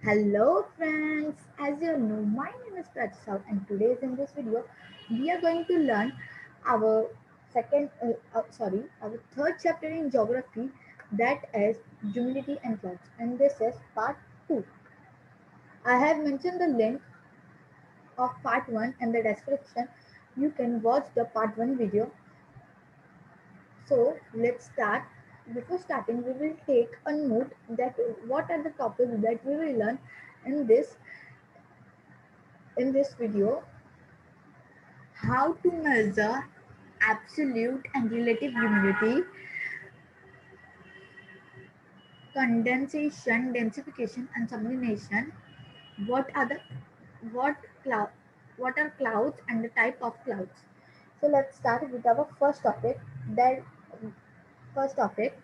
Hello friends, as you know, my name is Pratisau and today in this video we are going to learn our our third chapter in geography, that is humidity and clouds, and this is part 2. I have mentioned the link of part 1 in the description. You can watch the part 1 video. So let's start. Before starting, we will take a note that what are the topics that we will learn in this video. How to measure absolute and relative humidity, condensation, densification, and sublimation. What are the what cloud what are clouds and the type of clouds? So let's start with our first topic. That first topic,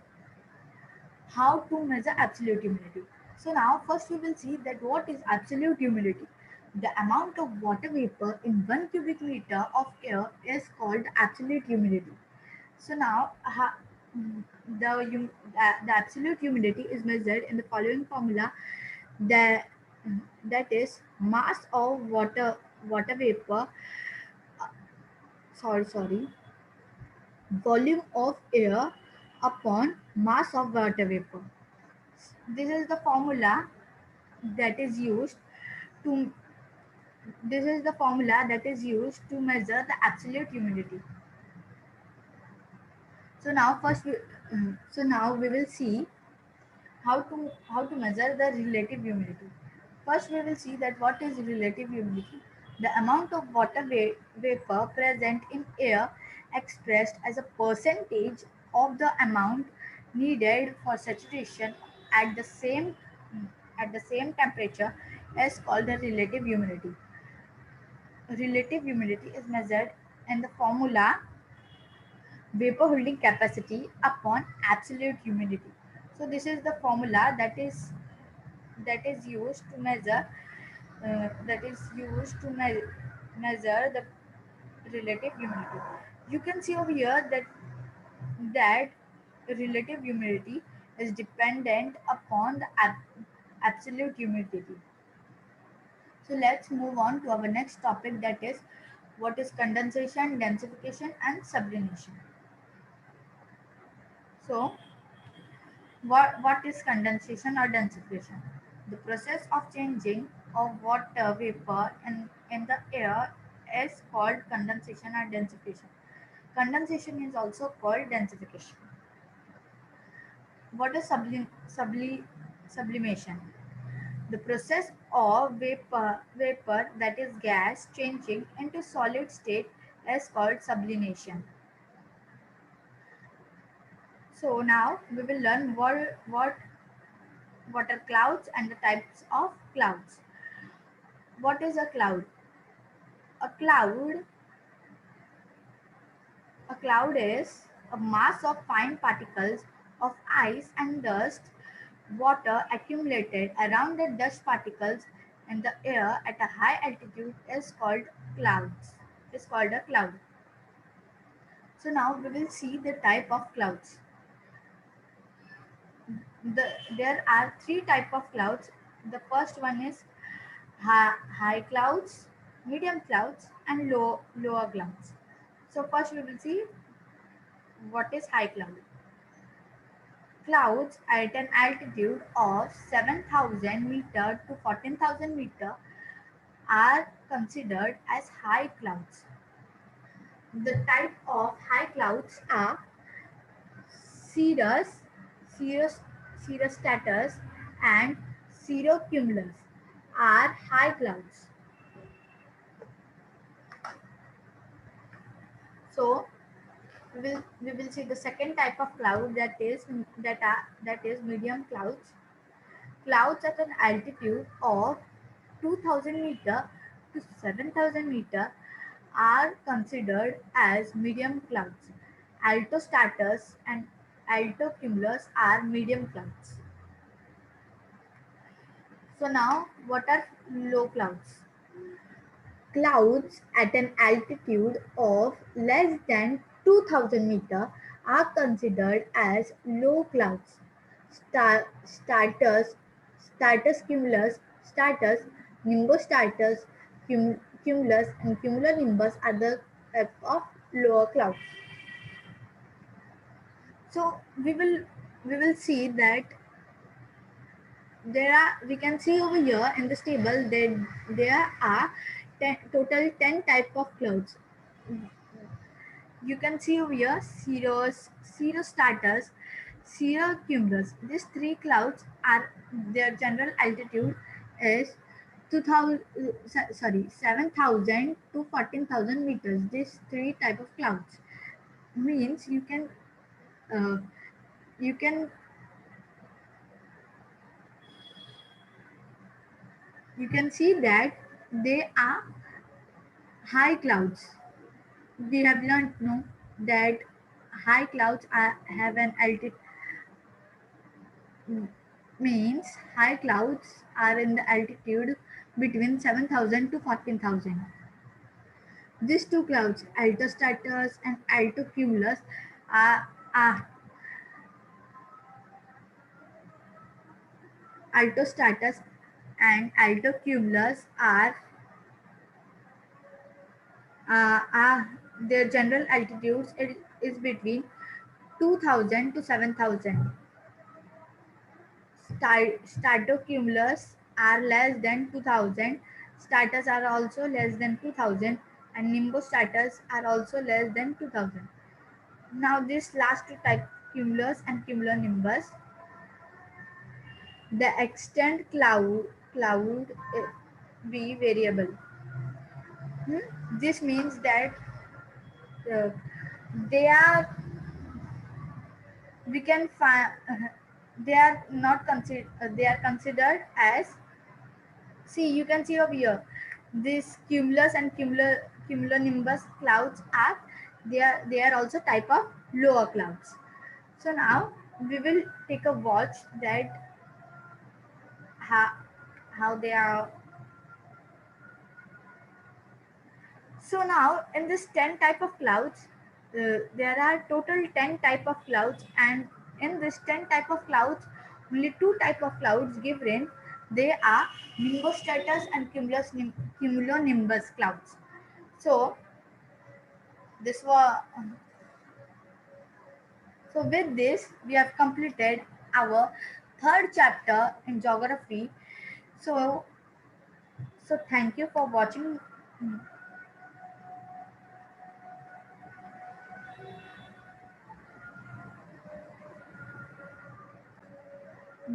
how to measure absolute humidity. So now first we will see that what is absolute humidity. The amount of water vapor in 1 cubic meter of air is called absolute humidity. So now the absolute humidity is measured in the following formula. That that is mass of water vapor. Sorry, volume of air upon mass of water vapor. This is the formula that is used to measure the absolute humidity. So now we will see how to measure the relative humidity. First, we will see that what is relative humidity. The amount of water vapor present in air expressed as a percentage of the amount needed for saturation at the same temperature is called the relative humidity. Relative humidity is measured in the formula vapor holding capacity upon absolute humidity. So this is the formula that is used to measure the relative humidity. You can see over here that relative humidity is dependent upon the absolute humidity. So let's move on to our next topic, that is what is condensation, densification, and sublimation. So what is condensation or densification? The process of changing of water vapor in the air is called condensation or densification. Condensation is also called densification. What is sublimation? The process of vapor, that is gas, changing into solid state is called sublimation. So now we will learn what are clouds and the types of clouds. What is a cloud? A cloud a cloud is a mass of fine particles of ice and dust. Water accumulated around the dust particles in the air at a high altitude is called a cloud. So now we will see the type of clouds. There are three type of clouds. The first one is high clouds, medium clouds, and lower clouds. So first we will see what is high cloud. Clouds at an altitude of 7,000 meter to 14,000 meter are considered as high clouds. The type of high clouds are cirrus, cirrus, cirrostratus, and cirrocumulus are high clouds. So we will see the second type of cloud, that is medium clouds. Clouds at an altitude of 2000 meter to 7000 meter are considered as medium clouds. Altostratus and altocumulus are medium clouds. So now what are low clouds? Clouds at an altitude of less than 2000 meter are considered as low clouds. Stratus, stratus cumulus, stratus, nimbostratus, cumulus, and cumulonimbus are the type of lower clouds. So we will see that we can see over here in this table that there are total 10 type of clouds. You can see over here cirrostratus, cirrocumulus. These three clouds are their general altitude is 2000 sorry 7,000 to 14,000 meters. These three type of clouds means uh, you can you can see that they are high clouds. We have learned no that high clouds have an altitude means high clouds are in the altitude between 7,000 to 14,000. These two clouds, altostratus and altocumulus, are, are altostratus and altocumulus are their general altitudes is between 2,000 to 7,000. Stratocumulus are less than 2,000. Stratus are also less than 2,000, and nimbostratus are also less than 2,000. Now, this last two type, cumulus and cumulonimbus, the extent cloud be variable. This means that uh, they are we can find they are not considered they are considered as. See, you can see over here, this cumulus and cumulonimbus clouds are they are also type of lower clouds. So now we will take a watch that how how they are. So now in this 10 type of clouds, there are total 10 type of clouds, and in this 10 type of clouds, only two type of clouds give rain. They are nimbostratus and cumulonimbus clouds. So this was so with this we have completed our third chapter in geography. So thank you for watching.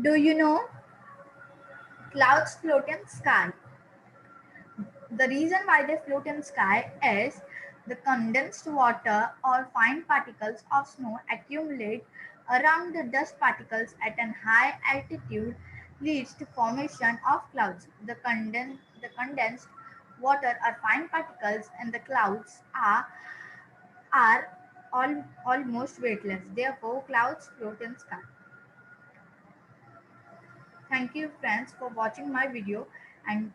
Do you know clouds float in sky? The reason why they float in sky is the condensed water or fine particles of snow accumulate around the dust particles at an high altitude leads to formation of clouds. The condensed water or fine particles in the clouds are almost weightless. Therefore, clouds float in sky. Thank you friends for watching my video, and